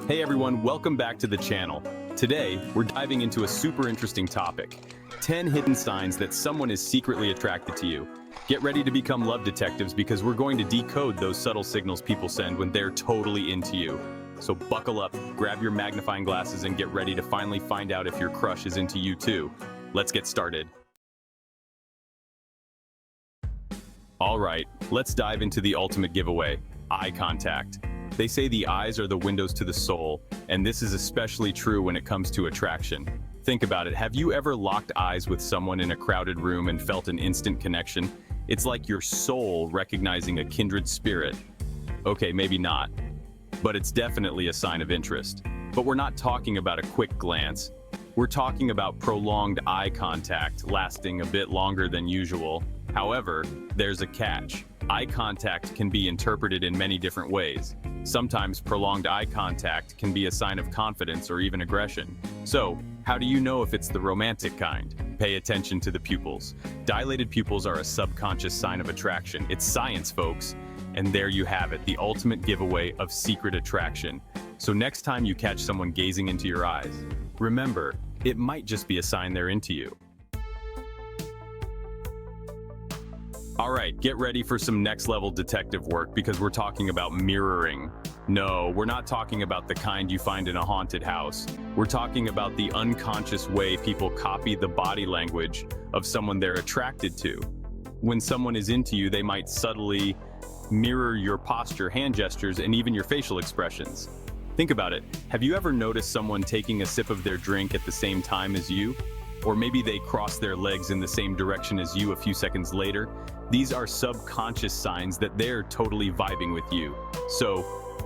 Hey everyone, welcome back to the channel. Today, we're diving into a super interesting topic. 10 hidden signs that someone is secretly attracted to you. Get ready to become love detectives because we're going to decode those subtle signals people send when they're totally into you. So buckle up, grab your magnifying glasses and get ready to finally find out if your crush is into you too. Let's get started. All right, let's dive into the ultimate giveaway, eye contact. They say the eyes are the windows to the soul, and this is especially true when it comes to attraction. Think about it, have you ever locked eyes with someone in a crowded room and felt an instant connection? It's like your soul recognizing a kindred spirit. Okay, maybe not, but it's definitely a sign of interest. But we're not talking about a quick glance. We're talking about prolonged eye contact, lasting a bit longer than usual. However, there's a catch. Eye contact can be interpreted in many different ways. Sometimes prolonged eye contact can be a sign of confidence or even aggression. So, how do you know if it's the romantic kind? Pay attention to the pupils. Dilated pupils are a subconscious sign of attraction. It's science, folks. And there you have it, the ultimate giveaway of secret attraction. So next time you catch someone gazing into your eyes, remember, it might just be a sign they're into you. All right, get ready for some next-level detective work because we're talking about mirroring. No, we're not talking about the kind you find in a haunted house. We're talking about the unconscious way people copy the body language of someone they're attracted to. When someone is into you, they might subtly mirror your posture, hand gestures, and even your facial expressions. Think about it. Have you ever noticed someone taking a sip of their drink at the same time as you? Or maybe they cross their legs in the same direction as you a few seconds later? These are subconscious signs that they're totally vibing with you. So,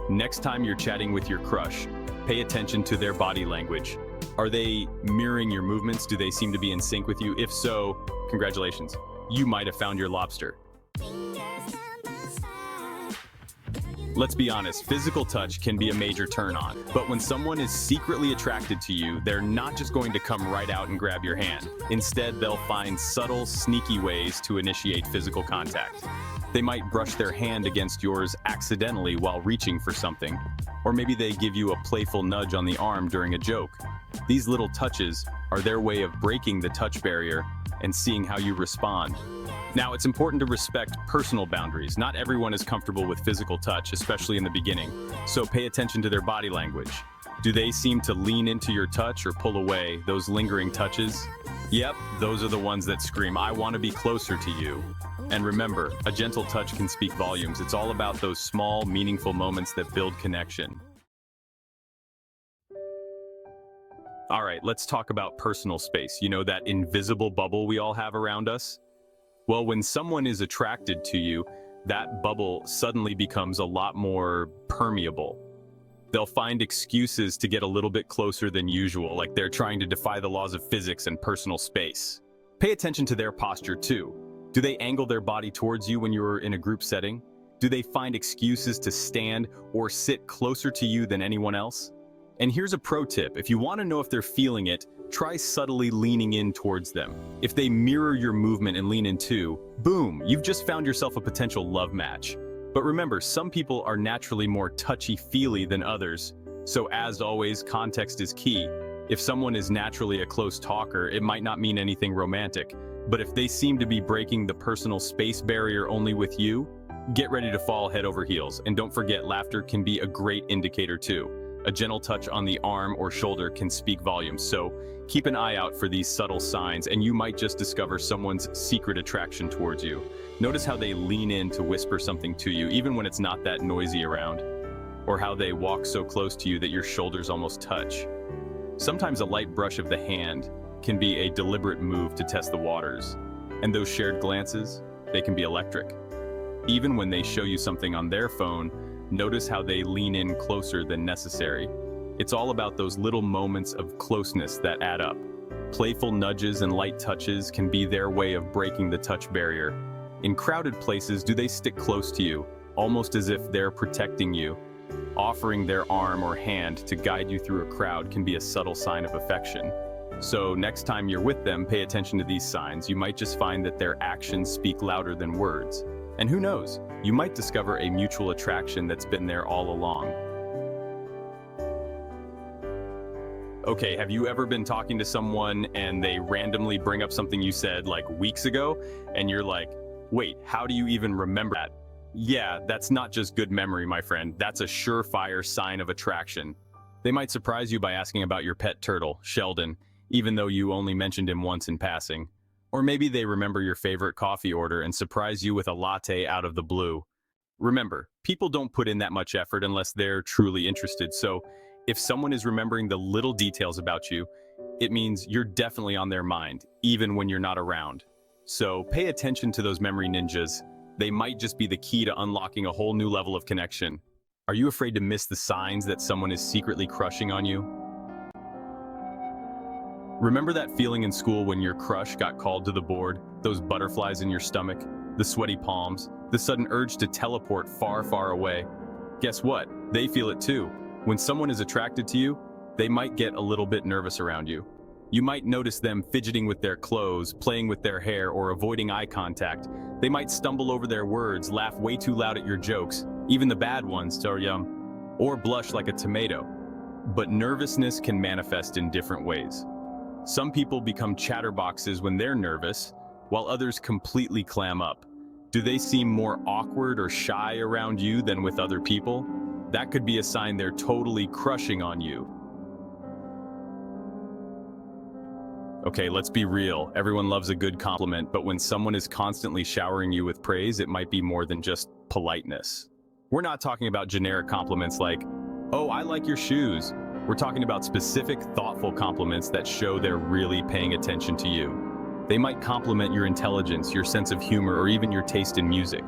next time you're chatting with your crush, pay attention to their body language. Are they mirroring your movements? Do they seem to be in sync with you? If so, congratulations. You might have found your lobster. Let's be honest, physical touch can be a major turn-on. But when someone is secretly attracted to you, they're not just going to come right out and grab your hand. Instead, they'll find subtle, sneaky ways to initiate physical contact. They might brush their hand against yours accidentally while reaching for something. Or maybe they give you a playful nudge on the arm during a joke. These little touches are their way of breaking the touch barrier and seeing how you respond. Now, it's important to respect personal boundaries. Not everyone is comfortable with physical touch, especially in the beginning. So pay attention to their body language. Do they seem to lean into your touch or pull away, those lingering touches? Yep, those are the ones that scream, I want to be closer to you. And remember, a gentle touch can speak volumes. It's all about those small, meaningful moments that build connection. All right, let's talk about personal space. You know, that invisible bubble we all have around us? Well, when someone is attracted to you, that bubble suddenly becomes a lot more permeable. They'll find excuses to get a little bit closer than usual, like they're trying to defy the laws of physics and personal space. Pay attention to their posture too. Do they angle their body towards you when you're in a group setting? Do they find excuses to stand or sit closer to you than anyone else? And here's a pro tip. If you want to know if they're feeling it, try subtly leaning in towards them. If they mirror your movement and lean in too, boom, you've just found yourself a potential love match. But remember, some people are naturally more touchy-feely than others. So as always, context is key. If someone is naturally a close talker, it might not mean anything romantic. But if they seem to be breaking the personal space barrier only with you, get ready to fall head over heels. And don't forget, laughter can be a great indicator too. A gentle touch on the arm or shoulder can speak volumes, so keep an eye out for these subtle signs and you might just discover someone's secret attraction towards you. Notice how they lean in to whisper something to you, even when it's not that noisy around. Or how they walk so close to you that your shoulders almost touch. Sometimes a light brush of the hand can be a deliberate move to test the waters. And those shared glances, they can be electric. Even when they show you something on their phone, notice how they lean in closer than necessary. It's all about those little moments of closeness that add up. Playful nudges and light touches can be their way of breaking the touch barrier. In crowded places, do they stick close to you, almost as if they're protecting you? Offering their arm or hand to guide you through a crowd can be a subtle sign of affection. So next time you're with them, pay attention to these signs. You might just find that their actions speak louder than words. And who knows, you might discover a mutual attraction that's been there all along. Okay, have you ever been talking to someone and they randomly bring up something you said like weeks ago, and you're like, wait, how do you even remember that? Yeah, that's not just good memory, my friend. That's a surefire sign of attraction. They might surprise you by asking about your pet turtle, Sheldon, even though you only mentioned him once in passing. Or maybe they remember your favorite coffee order and surprise you with a latte out of the blue. Remember, people don't put in that much effort unless they're truly interested, so if someone is remembering the little details about you, it means you're definitely on their mind, even when you're not around. So pay attention to those memory ninjas. They might just be the key to unlocking a whole new level of connection. Are you afraid to miss the signs that someone is secretly crushing on you? Remember that feeling in school when your crush got called to the board? Those butterflies in your stomach, the sweaty palms, the sudden urge to teleport far, far away? Guess what? They feel it too. When someone is attracted to you, they might get a little bit nervous around you. You might notice them fidgeting with their clothes, playing with their hair, or avoiding eye contact. They might stumble over their words, laugh way too loud at your jokes, even the bad ones, or blush like a tomato. But nervousness can manifest in different ways. Some people become chatterboxes when they're nervous, while others completely clam up. Do they seem more awkward or shy around you than with other people? That could be a sign they're totally crushing on you. Okay, let's be real. Everyone loves a good compliment, but when someone is constantly showering you with praise, it might be more than just politeness. We're not talking about generic compliments like, "Oh, I like your shoes." We're talking about specific, thoughtful compliments that show they're really paying attention to you. They might compliment your intelligence, your sense of humor, or even your taste in music.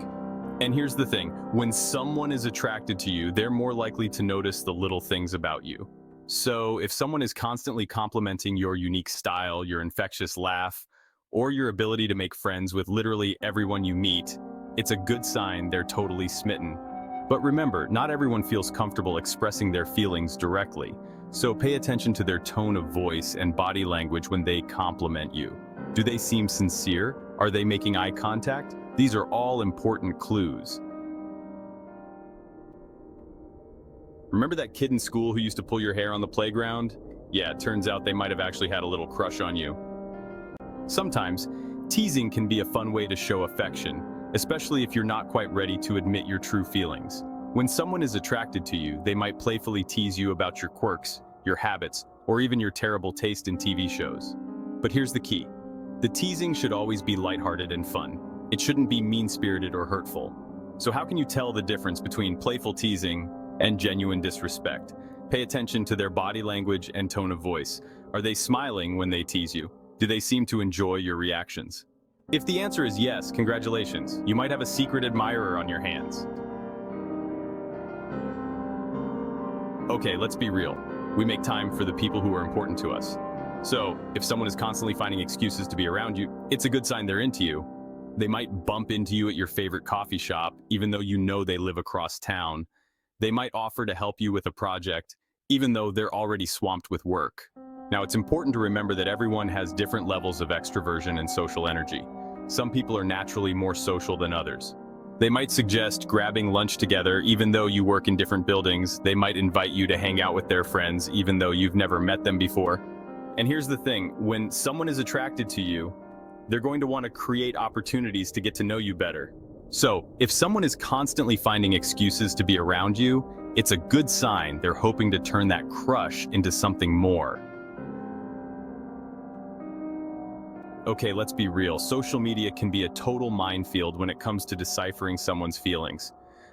And here's the thing, when someone is attracted to you, they're more likely to notice the little things about you. So if someone is constantly complimenting your unique style, your infectious laugh, or your ability to make friends with literally everyone you meet, it's a good sign they're totally smitten. But remember, not everyone feels comfortable expressing their feelings directly, so pay attention to their tone of voice and body language when they compliment you. Do they seem sincere? Are they making eye contact? These are all important clues. Remember that kid in school who used to pull your hair on the playground? Yeah, it turns out they might have actually had a little crush on you. Sometimes, teasing can be a fun way to show affection, especially if you're not quite ready to admit your true feelings. When someone is attracted to you, they might playfully tease you about your quirks, your habits, or even your terrible taste in TV shows. But here's the key. The teasing should always be lighthearted and fun. It shouldn't be mean-spirited or hurtful. So how can you tell the difference between playful teasing and genuine disrespect? Pay attention to their body language and tone of voice. Are they smiling when they tease you? Do they seem to enjoy your reactions? If the answer is yes, congratulations. You might have a secret admirer on your hands. Okay, let's be real. We make time for the people who are important to us. So, if someone is constantly finding excuses to be around you, it's a good sign they're into you. They might bump into you at your favorite coffee shop, even though you know they live across town. They might offer to help you with a project, even though they're already swamped with work. Now, it's important to remember that everyone has different levels of extroversion and social energy. Some people are naturally more social than others. They might suggest grabbing lunch together, even though you work in different buildings. They might invite you to hang out with their friends, even though you've never met them before. And here's the thing, when someone is attracted to you, they're going to want to create opportunities to get to know you better. So, if someone is constantly finding excuses to be around you, it's a good sign they're hoping to turn that crush into something more. Okay, let's be real. Social media can be a total minefield when it comes to deciphering someone's feelings.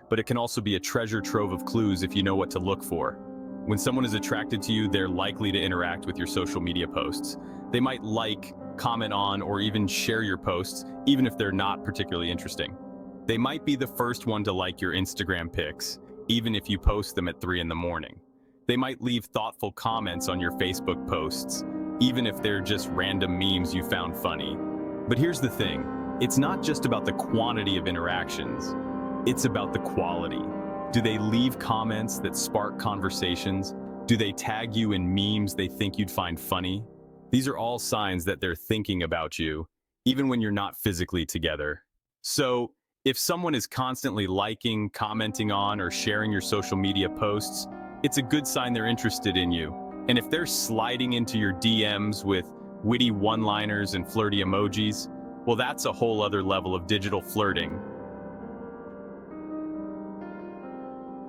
But it can also be a treasure trove of clues if you know what to look for. When someone is attracted to you, they're likely to interact with your social media posts. They might like, comment on, or even share your posts, even if they're not particularly interesting. They might be the first one to like your Instagram pics, even if you post them at 3 in the morning. They might leave thoughtful comments on your Facebook posts, even if they're just random memes you found funny. But here's the thing, it's not just about the quantity of interactions, it's about the quality. Do they leave comments that spark conversations? Do they tag you in memes they think you'd find funny? These are all signs that they're thinking about you, even when you're not physically together. So, if someone is constantly liking, commenting on, or sharing your social media posts, it's a good sign they're interested in you. And if they're sliding into your DMs with witty one-liners and flirty emojis, well, that's a whole other level of digital flirting.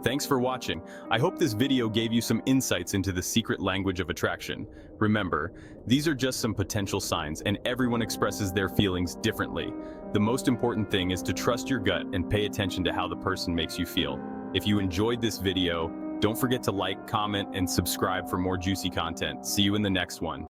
Thanks for watching. I hope this video gave you some insights into the secret language of attraction. Remember, these are just some potential signs, and everyone expresses their feelings differently. The most important thing is to trust your gut and pay attention to how the person makes you feel. If you enjoyed this video, don't forget to like, comment, and subscribe for more juicy content. See you in the next one.